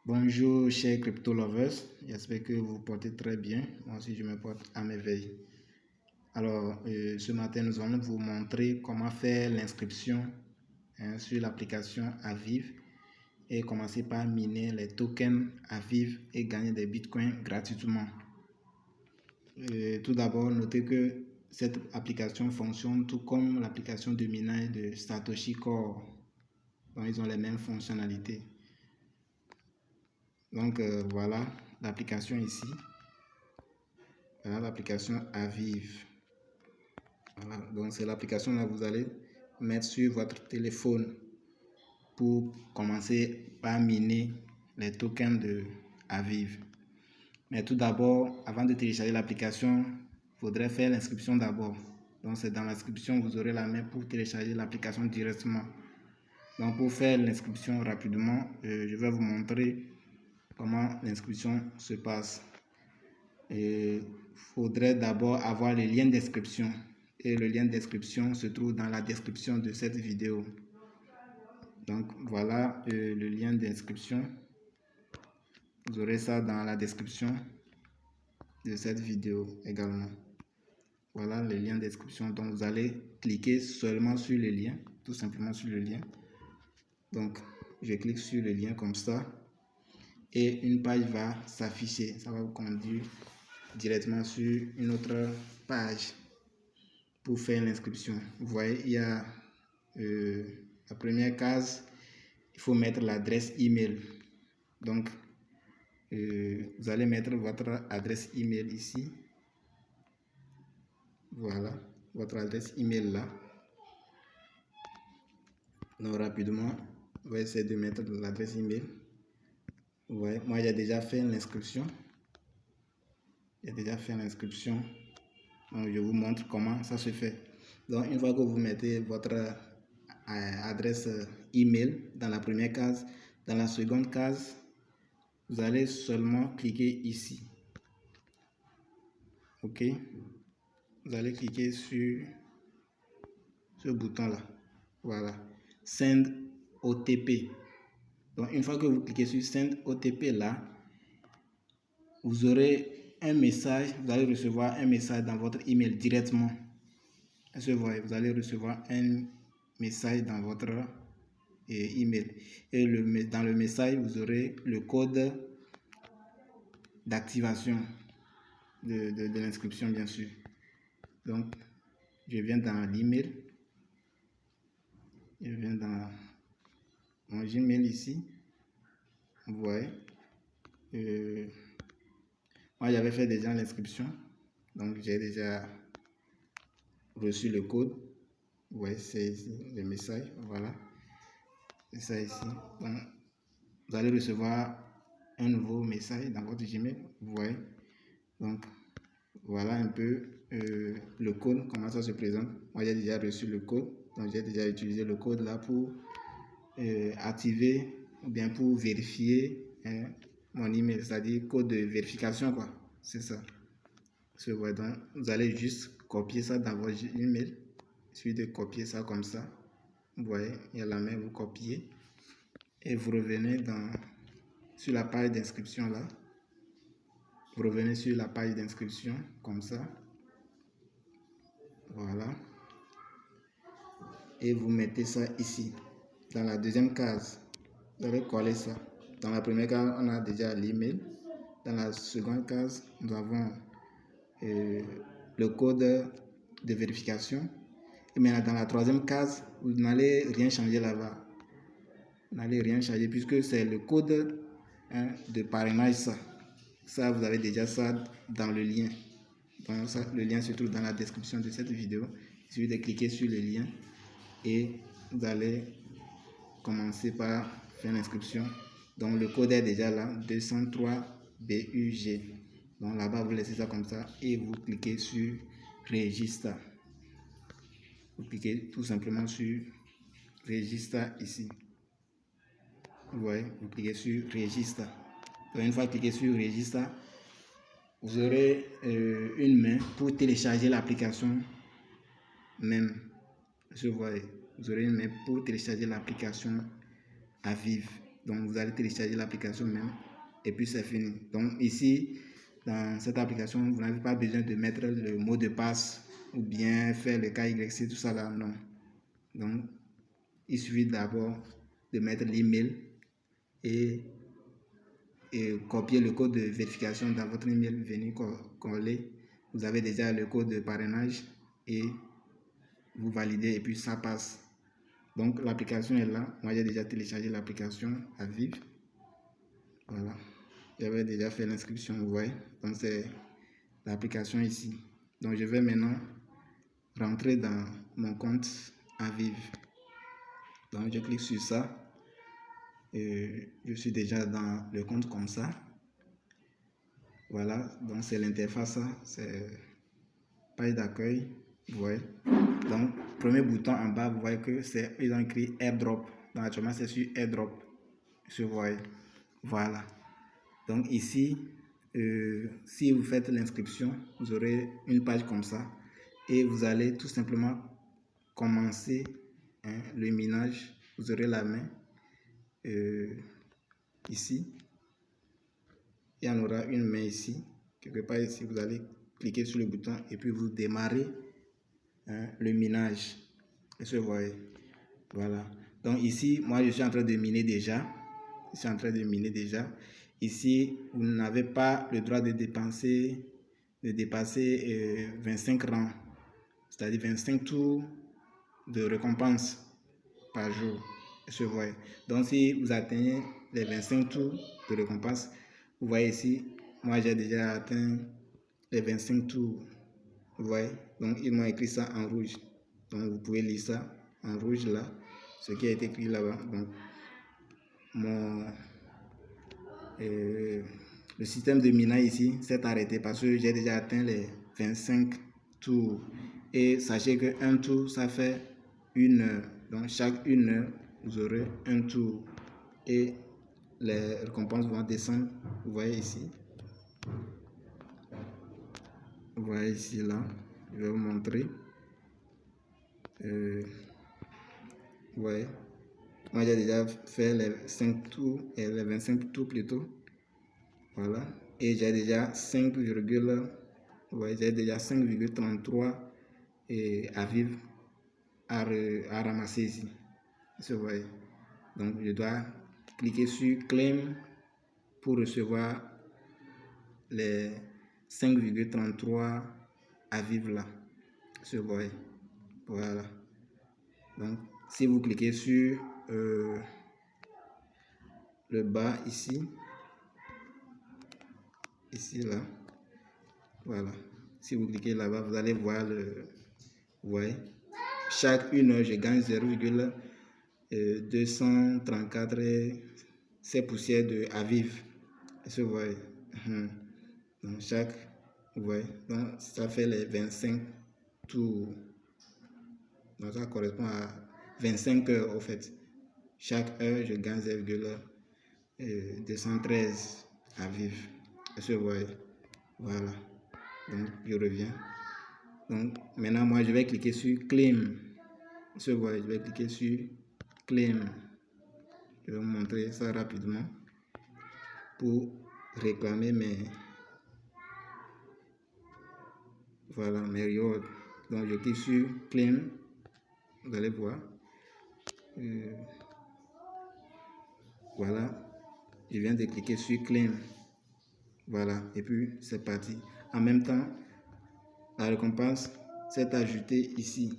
Bonjour chers crypto lovers, j'espère que vous vous portez très bien. Moi aussi je me porte à merveille. Alors ce matin nous allons vous montrer comment faire l'inscription sur l'application Aviv et commencer par miner les tokens Aviv et gagner des bitcoins gratuitement. Tout d'abord, notez que cette application fonctionne tout comme l'application de minage de Satoshi Core. Donc ils ont les mêmes fonctionnalités. Donc voilà l'application ici. Voilà l'application Aviv. Voilà, donc c'est l'application là que vous allez mettre sur votre téléphone pour commencer par miner les tokens de Aviv. Mais tout d'abord, avant de télécharger l'application, il faudrait faire l'inscription d'abord. Donc c'est dans l'inscription que vous aurez la main pour télécharger l'application directement. Donc pour faire l'inscription rapidement, je vais vous montrer comment l'inscription se passe. Il faudrait d'abord avoir le lien d'inscription. Et le lien d'inscription se trouve dans la description de cette vidéo. Donc voilà le lien d'inscription. Vous aurez ça dans la description de cette vidéo également. Voilà le lien d'inscription. Donc vous allez cliquer seulement sur le lien, tout simplement sur le lien. Donc je clique sur le lien comme ça et une page va s'afficher. Ça va vous conduire directement sur une autre page pour faire l'inscription. Vous voyez, il y a la première case, il faut mettre l'adresse email. Donc vous allez mettre votre adresse email ici. Voilà votre adresse email là. Donc rapidement on va essayer de mettre l'adresse email. Vous voyez, moi j'ai déjà fait l'inscription. Donc je vous montre comment ça se fait. Donc une fois que vous mettez votre adresse email dans la première case, dans la seconde case vous allez seulement cliquer ici. Ok, vous allez cliquer sur ce bouton là. Voilà, send OTP. Donc une fois que vous cliquez sur send OTP là, vous aurez un message, vous allez recevoir un message dans votre email directement. Vous allez recevoir un message dans votre email et dans le message vous aurez le code d'activation de l'inscription bien sûr. Donc je viens dans l'email, je viens dans mon Gmail ici. Vous voyez, moi j'avais fait déjà l'inscription, donc j'ai déjà reçu le code. Vous voyez, c'est ici le message. Voilà, c'est ça ici. Donc vous allez recevoir un nouveau message dans votre Gmail. Vous voyez, donc voilà un peu le code, comment ça se présente. Moi j'ai déjà reçu le code, donc j'ai déjà utilisé le code là pour activer ou bien pour vérifier mon email, c'est-à-dire code de vérification quoi, c'est ça. Donc vous allez juste copier ça dans votre email. Il suffit de copier ça comme ça. Vous voyez, il y a la main, vous copiez et vous revenez sur la page d'inscription là. Vous revenez sur la page d'inscription comme ça. Voilà. Et vous mettez ça ici. Dans la deuxième case, vous allez coller ça. Dans la première case, on a déjà l'email. Dans la seconde case, nous avons le code de vérification. Et maintenant, dans la troisième case, vous n'allez rien changer là-bas. Vous n'allez rien changer puisque c'est le code de parrainage ça. Ça, vous avez déjà ça dans le lien. Donc ça, le lien se trouve dans la description de cette vidéo. Il suffit de cliquer sur le lien et vous allez commencer par faire l'inscription. Donc le code est déjà là, 203 BUG. Donc là-bas, vous laissez ça comme ça et vous cliquez sur Register. Vous cliquez tout simplement sur Register ici. Vous voyez, vous cliquez sur Register. Donc une fois cliqué sur Register, vous aurez une main pour télécharger l'application même. Vous voyez, vous aurez une main pour télécharger l'application Aviv. Donc, vous allez télécharger l'application même et puis c'est fini. Donc, ici, dans cette application, vous n'avez pas besoin de mettre le mot de passe ou bien faire le KYC, tout ça là, non. Donc, il suffit d'abord de mettre l'email et copier le code de vérification dans votre email, venir coller. Vous avez déjà le code de parrainage et vous validez et puis ça passe. Donc l'application est là. Moi j'ai déjà téléchargé l'application à vivre. Voilà. J'avais déjà fait l'inscription, vous voyez. Donc c'est l'application ici. Donc je vais maintenant rentrer dans mon compte à vivre. Donc je clique sur ça. Et je suis déjà dans le compte comme ça. Voilà, donc c'est l'interface, c'est page d'accueil, vous voyez. Donc, premier bouton en bas, vous voyez que c'est, ils ont écrit AirDrop. Donc, actuellement, c'est sur AirDrop. Vous voyez. Voilà. Donc, ici, si vous faites l'inscription, vous aurez une page comme ça. Et vous allez tout simplement commencer le minage. Vous aurez la main ici. Il y en aura une main ici, quelque part ici, vous allez cliquer sur le bouton et puis vous démarrez le minage. Est-ce que vous voyez? Voilà. Donc ici, moi je suis en train de miner déjà. Je suis en train de miner déjà. Ici, vous n'avez pas le droit de dépasser 25 rangs, c'est-à-dire 25 tours de récompense par jour. Est-ce que vous voyez? Donc si vous atteignez les 25 tours de récompense, vous voyez ici, moi j'ai déjà atteint les 25 tours. Vous voyez? Donc ils m'ont écrit ça en rouge. Donc vous pouvez lire ça en rouge là, ce qui a été écrit là-bas. Donc le système de minage ici s'est arrêté parce que j'ai déjà atteint les 25 tours. Et sachez que un tour ça fait 1 heure. Donc chaque 1 heure, vous aurez un tour. Et les récompenses vont descendre. Vous voyez ici. Vous voyez ici là. Je vais vous montrer. Vous voyez. Moi j'ai déjà fait les 5 tours et les 25 tours plutôt. Voilà. Et j'ai déjà 5,33 à vivre à ramasser ici. Vous voyez. Donc je dois cliquer sur Claim pour recevoir les 5,33 à vivre là. Vous voyez. Voilà. Donc si vous cliquez sur le bas ici là, voilà, si vous cliquez là-bas, vous allez voir vous voyez, chaque 1 heure je gagne 0,234 ces poussières à vivre. Est-ce que vous voyez? Donc vous voyez, donc ça fait les 25 tours. Donc ça correspond à 25 heures au fait. Chaque heure je gagne 0,213 à vivre. Est-ce que vous voyez? Voilà. Donc je reviens. Donc maintenant moi je vais cliquer sur Claim. Est-ce que vous voyez? Je vais cliquer sur Claim. Je vais vous montrer ça rapidement pour réclamer mes rewards. Donc je clique sur Claim. Vous allez voir. Voilà. Je viens de cliquer sur Claim. Voilà. Et puis c'est parti. En même temps, la récompense s'est ajoutée ici.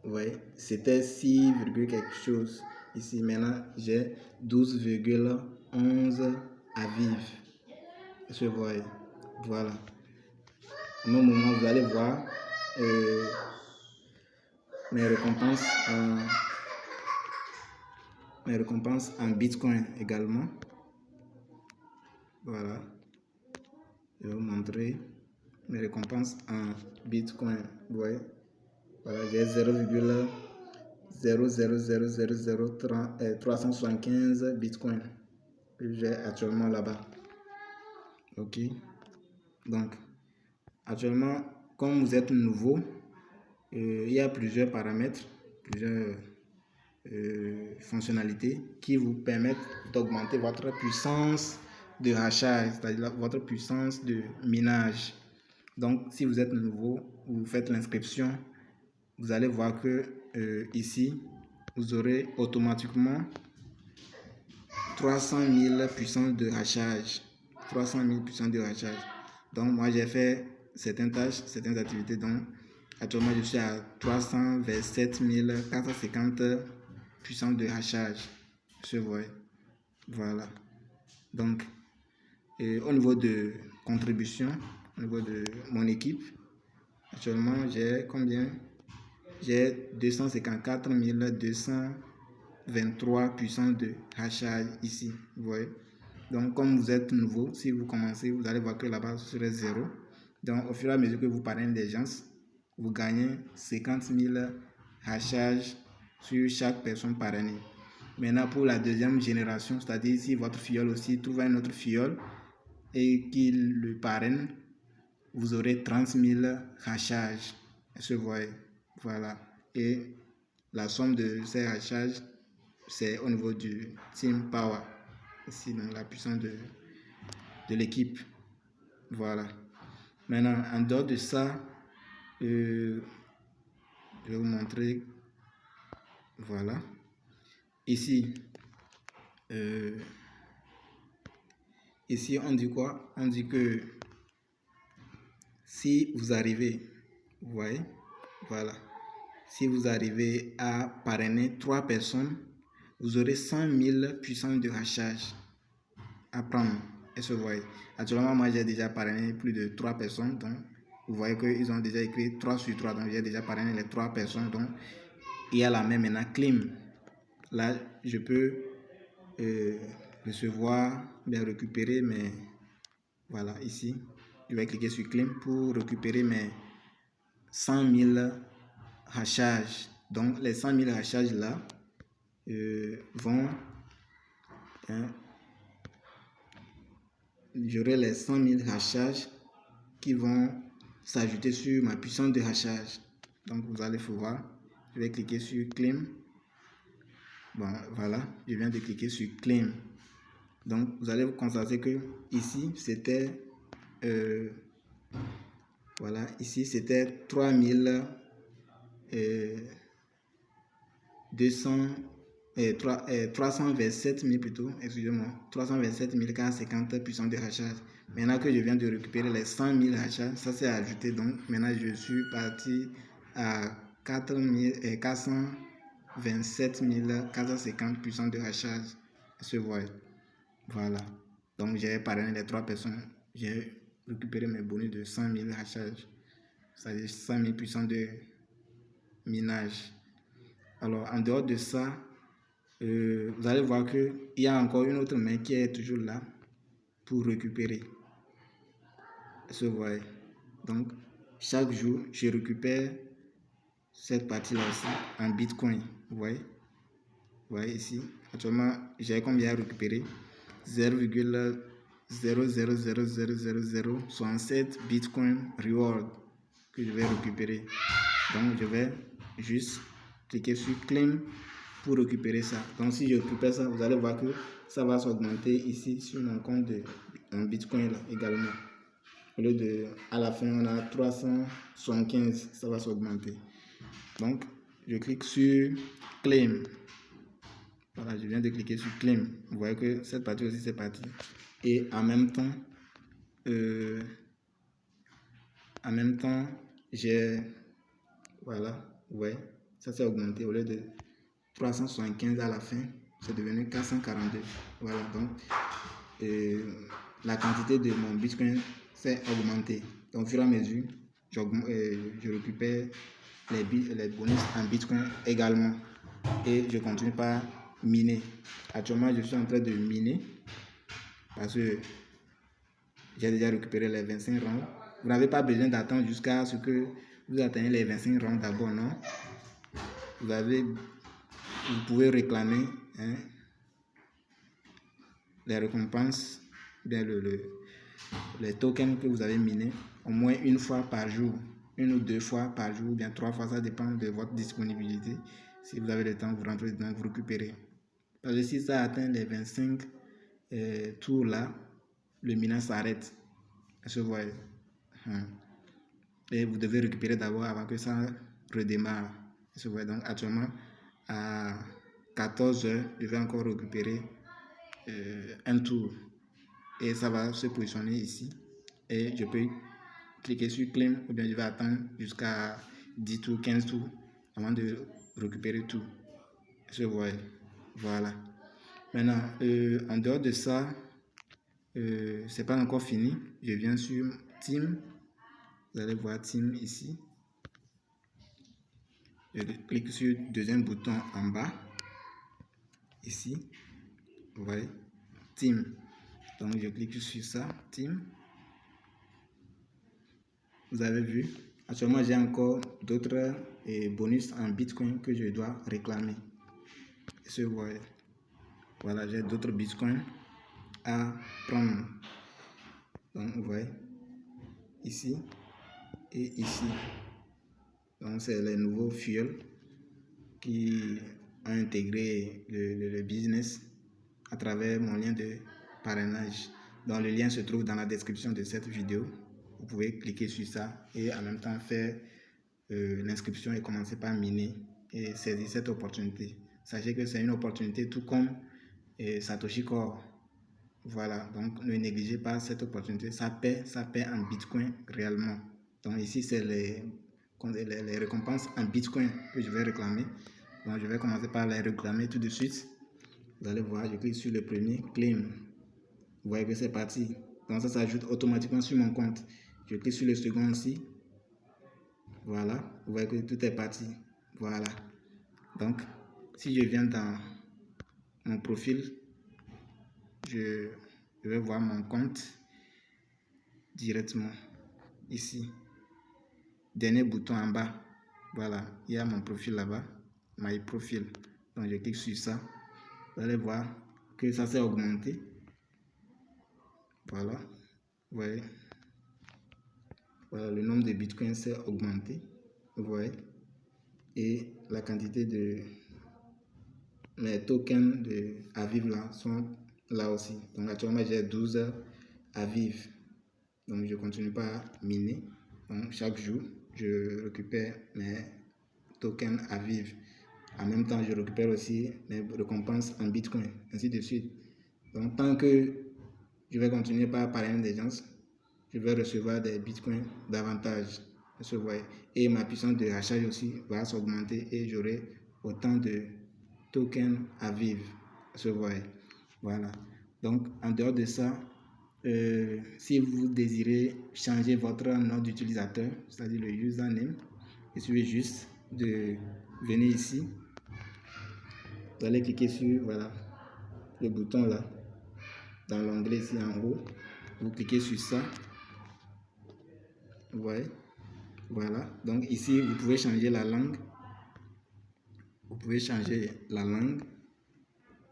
Vous voyez, c'était 6, quelque chose. Ici, maintenant, j'ai 12,11 à vivre. Est-ce que vous voyez? Voilà. Au même moment, vous allez voir mes récompenses en Bitcoin également. Voilà. Je vais vous montrer mes récompenses en Bitcoin. Vous voyez? Voilà, j'ai 0,0000375 Bitcoin que j'ai actuellement là-bas. Ok. Donc, actuellement, comme vous êtes nouveau, il y a plusieurs paramètres, plusieurs fonctionnalités qui vous permettent d'augmenter votre puissance de hachage, c'est-à-dire votre puissance de minage. Donc, si vous êtes nouveau, vous faites l'inscription, vous allez voir que ici, vous aurez automatiquement 300 000 puissance de hachage. 300 000 puissance de hachage. Donc, moi, j'ai fait certaines tâches, certaines activités. Donc, actuellement, je suis à 327 450 puissance de hachage. Je vois. Voilà. Donc, au niveau de contribution, au niveau de mon équipe, actuellement, j'ai combien? J'ai 254 223 puissance de hachage ici. Vous voyez? Donc, comme vous êtes nouveau, si vous commencez, vous allez voir que la base serait 0. Donc, au fur et à mesure que vous parrainez des gens, vous gagnez 50 000 hachages sur chaque personne parrainée. Maintenant, pour la deuxième génération, c'est-à-dire si votre filleul aussi trouve un autre filleul et qu'il le parraine, vous aurez 30 000 hachages. Est-ce que vous voyez? Voilà. Et la somme de ces hachages, c'est au niveau du Team Power. Ici, donc la puissance de l'équipe. Voilà. Maintenant, en dehors de ça, je vais vous montrer. Voilà. Ici, ici, on dit quoi? On dit que si vous arrivez, vous voyez, voilà, si vous arrivez à parrainer 3 personnes, vous aurez 100 000 puissance de hachage à prendre. Et ce voyez. Actuellement, moi, j'ai déjà parrainé plus de 3 personnes. Donc, vous voyez qu'ils ont déjà écrit 3 sur 3. Donc, j'ai déjà parrainé les 3 personnes. Donc, il y a la même maintenant clim. Là, je peux recevoir, bien récupérer mes... Voilà, ici. Je vais cliquer sur clim pour récupérer mes 100 000 hachages. Donc, les 100 000 hachages là vont... j'aurai les 100 000 hachages qui vont s'ajouter sur ma puissance de hachage. Donc, vous allez voir. Je vais cliquer sur Claim. Bon, voilà. Je viens de cliquer sur Claim. Donc, vous allez constater que ici, c'était... voilà. Ici, c'était 327 000 plutôt, excusez-moi, 327 450 puissance de hachage. Maintenant que je viens de récupérer les 100 000 hachages, ça s'est ajouté, donc maintenant je suis parti à 427 450 puissance de hachage. Se voit. Voilà. Donc j'ai parrainé les 3 personnes, j'ai récupéré mes bonus de 100 000 hachages, c'est-à-dire 100 000 puissance de minage. Alors, en dehors de ça, vous allez voir qu'il y a encore une autre main qui est toujours là pour récupérer. Se voit. Donc, chaque jour, je récupère cette partie-là aussi en Bitcoin. Vous voyez? Vous voyez ici. Actuellement, j'ai combien à récupérer? 0,000067 Bitcoin Reward que je vais récupérer. Donc, je vais juste cliquer sur Claim pour récupérer ça. Donc, si je récupère ça, vous allez voir que ça va s'augmenter ici sur mon compte en Bitcoin là, également. Au lieu de, à la fin, on a 375, ça va s'augmenter. Donc, je clique sur Claim. Voilà, je viens de cliquer sur Claim. Vous voyez que cette partie aussi, c'est parti. Et en même temps, j'ai, voilà, ouais, ça s'est augmenté. Au lieu de 375 à la fin, c'est devenu 442. Voilà, donc la quantité de mon Bitcoin s'est augmentée. Donc, au fur et à mesure, je récupère les bonus en Bitcoin également. Et je continue par miner. Actuellement, je suis en train de miner parce que j'ai déjà récupéré les 25 rounds. Vous n'avez pas besoin d'attendre jusqu'à ce que vous atteignez les 25 rounds d'abord, non? Vous pouvez réclamer les récompenses, bien les tokens que vous avez minés au moins une fois par jour, 1 ou 2 fois par jour, bien 3 fois, ça dépend de votre disponibilité. Si vous avez le temps, vous rentrez dedans, vous récupérez. Parce que si ça atteint les 25 tours là, le minage s'arrête. Je vois. Et vous devez récupérer d'abord avant que ça redémarre. Je vois. Donc actuellement, à 14 h, je vais encore récupérer un tour. Et ça va se positionner ici. Et je peux cliquer sur claim ou bien je vais attendre jusqu'à 10 tours, 15 tours avant de récupérer tout. Je vois. Voilà. Maintenant, en dehors de ça, c'est pas encore fini. Je viens sur Team. Vous allez voir Team ici. Je clique sur le deuxième bouton en bas. Ici. Vous voyez. Team. Donc je clique sur ça. Team. Vous avez vu. Actuellement, j'ai encore d'autres bonus en Bitcoin que je dois réclamer. Et vous voyez. Voilà, j'ai d'autres Bitcoins à prendre. Donc vous voyez. Ici. Et ici. Donc c'est les nouveaux fuels qui ont intégré le business à travers mon lien de parrainage. Donc le lien se trouve dans la description de cette vidéo. Vous pouvez cliquer sur ça et en même temps faire l'inscription et commencer par miner et saisir cette opportunité. Sachez que c'est une opportunité tout comme Satoshi Core. Voilà, donc ne négligez pas cette opportunité. Ça paie en Bitcoin réellement. Donc ici, c'est les récompenses en Bitcoin que je vais réclamer. Donc je vais commencer par les réclamer tout de suite. Vous allez voir, je clique sur le premier, claim. Vous voyez que c'est parti. Donc ça s'ajoute automatiquement sur mon compte. Je clique sur le second aussi. Voilà, vous voyez que tout est parti. Voilà. Donc, si je viens dans mon profil, je vais voir mon compte directement ici. Dernier bouton en bas. Voilà, il y a mon profil là-bas. My profile. Donc, je clique sur ça. Vous allez voir que ça s'est augmenté. Voilà. Vous voyez. Voilà, le nombre de bitcoins s'est augmenté. Vous voyez. Et la quantité de mes tokens à vivre là sont là aussi. Donc actuellement j'ai 12 à vivre. Donc je continue pas à miner. Donc chaque jour je récupère mes tokens à vivre. En même temps je récupère aussi mes récompenses en bitcoin, ainsi de suite. Donc tant que je vais continuer par parrainer des gens, je vais recevoir des bitcoins davantage. Et ma puissance de rachat aussi va s'augmenter et j'aurai autant de tokens à vivre. Voilà. Donc en dehors de ça, si vous désirez changer votre nom d'utilisateur, c'est-à-dire le username, il suffit juste de venir ici. Vous allez cliquer sur voilà, le bouton là, dans l'onglet ici en haut. Vous cliquez sur ça. Vous voyez. Voilà. Donc ici, vous pouvez changer la langue. Vous pouvez changer la langue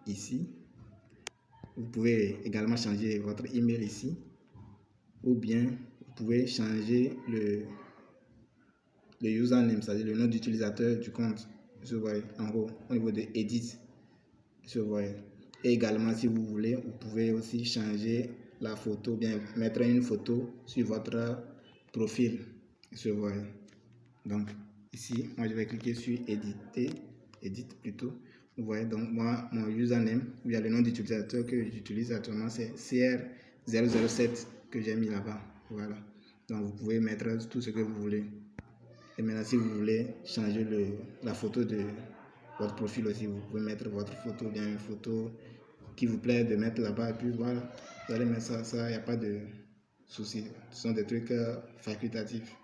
ici. Vous pouvez également changer votre email ici. Ou bien, vous pouvez changer le username, c'est-à-dire le nom d'utilisateur du compte. Je vois en haut, au niveau de Edit. Je vois. Et également, si vous voulez, vous pouvez aussi changer la photo, bien mettre une photo sur votre profil. Je vois. Donc, ici, moi, je vais cliquer sur Éditer. Edit plutôt. Vous voyez, donc moi, mon username, il y a le nom d'utilisateur que j'utilise actuellement, c'est CR007 que j'ai mis là-bas. Voilà. Donc, vous pouvez mettre tout ce que vous voulez. Et maintenant, si vous voulez changer la photo de votre profil aussi, vous pouvez mettre votre photo, bien une photo qui vous plaît de mettre là-bas. Et puis voilà, vous allez mettre ça, il n'y a pas de souci. Ce sont des trucs facultatifs.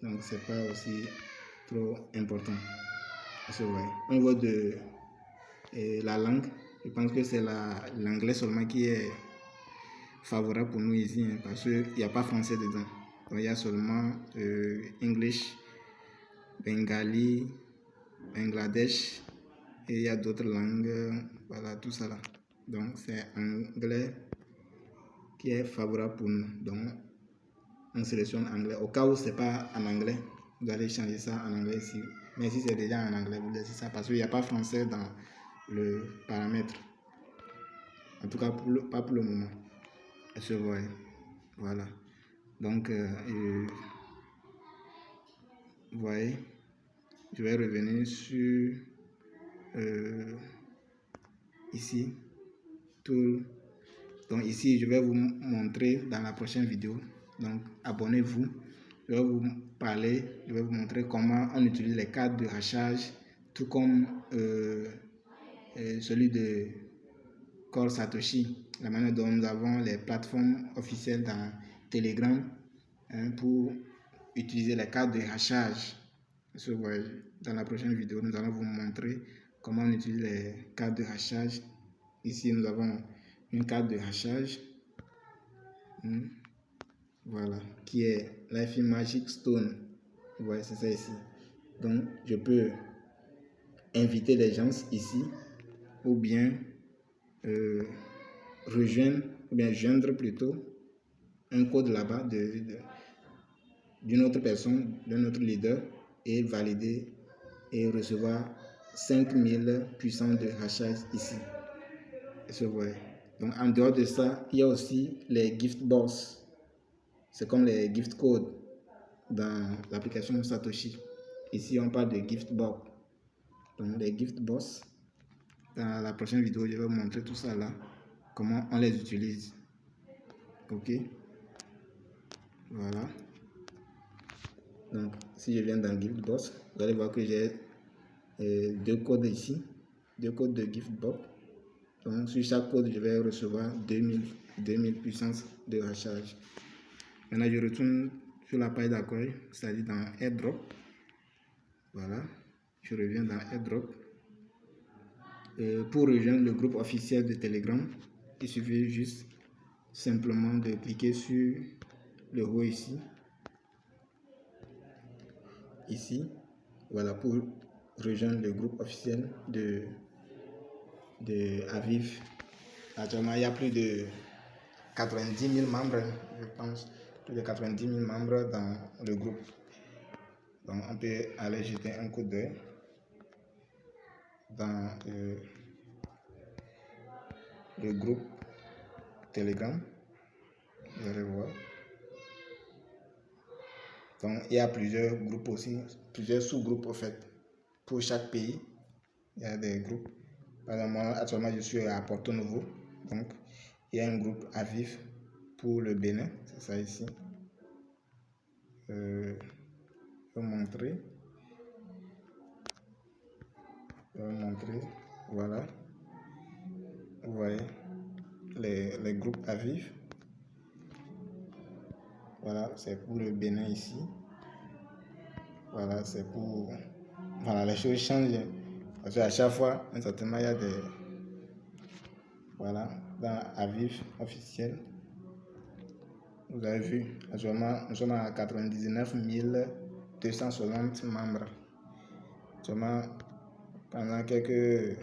Donc, c'est pas aussi trop important. Au niveau de la langue, je pense que c'est l'anglais seulement qui est favorable pour nous ici, hein, parce qu'il n'y a pas français dedans. Donc, il y a seulement English, Bengali, Bangladesh, et il y a d'autres langues, voilà, tout ça là. Donc, c'est anglais qui est favorable pour nous. Donc, on sélectionne anglais. Au cas où c'est pas en anglais, vous allez changer ça en anglais ici. Mais si c'est déjà en anglais, vous laissez ça parce qu'il n'y a pas français dans le paramètre. En tout cas, pas pour le moment. Je vois. Voilà. Donc, vous voyez, je vais revenir sur ici. Donc ici, je vais vous montrer dans la prochaine vidéo. Donc, abonnez-vous. Je vais vous parler, je vais vous montrer comment on utilise les cartes de hachage, tout comme celui de Core Satoshi, la manière dont nous avons les plateformes officielles dans Telegram pour utiliser les cartes de hachage. Dans la prochaine vidéo, nous allons vous montrer comment on utilise les cartes de hachage. Ici, nous avons une carte de hachage. Voilà, qui est Life Magic Stone. Vous voyez, c'est ça ici. Donc, je peux inviter les gens ici, ou bien joindre plutôt un code là-bas d'une autre personne, d'un autre leader, et valider et recevoir 5000 puissants de hachage ici. Vous voyez. Donc, en dehors de ça, il y a aussi les gift box. C'est comme les gift codes dans l'application Satoshi. Ici, on parle de gift box. Donc, les gift box, dans la prochaine vidéo, je vais vous montrer tout ça là, comment on les utilise. Ok. Voilà. Donc, si je viens dans gift box, vous allez voir que j'ai deux codes ici, deux codes de gift box. Donc, sur chaque code, je vais recevoir 2000 puissances de hachage. Maintenant, je retourne sur la page d'accueil, c'est-à-dire dans AirDrop. Voilà, je reviens dans AirDrop. Pour rejoindre le groupe officiel de Telegram, il suffit juste simplement de cliquer sur le haut ici. Ici, voilà, pour rejoindre le groupe officiel de Aviv. Actuellement, il y a plus de 90 000 membres, je pense, plus de 90 000 membres dans le groupe. Donc, on peut aller jeter un coup d'œil dans le groupe Telegram. Vous allez voir. Donc, il y a plusieurs groupes aussi, plusieurs sous-groupes en fait. Pour chaque pays, il y a des groupes. Par exemple, moi, actuellement, je suis à Porto Novo. Donc, il y a un groupe Aviv pour le Bénin. C'est ça ici. Je vais vous montrer. Voilà. Vous voyez les groupes Aviv. Voilà, c'est pour le Bénin ici. Voilà, c'est pour... Voilà, les choses changent. Parce qu'à chaque fois, certainement, il y a des... Voilà, dans Aviv officiel. Vous avez vu, actuellement, nous sommes à 99 260 membres. Actuellement, pendant quelques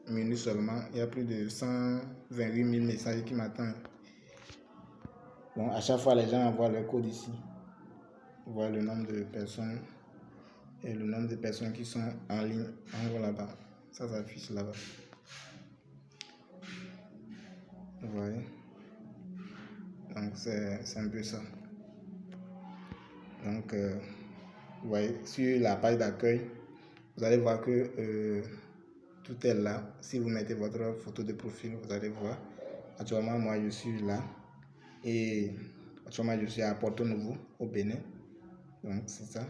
minutes seulement, il y a plus de 128 000 messages qui m'attendent. Bon, à chaque fois, les gens envoient leur code ici. Vous voyez le nombre de personnes et le nombre de personnes qui sont en ligne en haut là-bas. Ça s'affiche là-bas. Vous voyez. Donc, c'est un peu ça. Donc, vous voyez, sur la page d'accueil, vous allez voir que tout est là. Si vous mettez votre photo de profil, vous allez voir. Actuellement, moi, je suis là. Et actuellement, je suis à Porto Novo, au Bénin. Donc, c'est ça.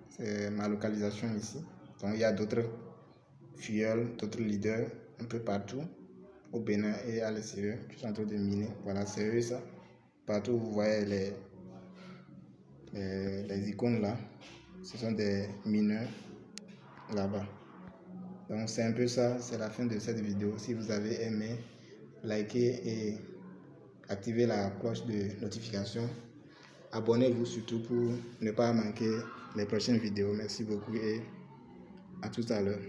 C'est ma localisation ici. Donc, il y a d'autres filleuls, d'autres leaders un peu partout au Bénin et à l'extérieur qui sont en train de miner. Voilà, c'est eux ça. Partout, vous voyez les icônes là. Ce sont des mineurs là-bas. Donc, c'est un peu ça. C'est la fin de cette vidéo. Si vous avez aimé, likez et activez la cloche de notification. Abonnez-vous surtout pour ne pas manquer les prochaines vidéos. Merci beaucoup et à tout à l'heure.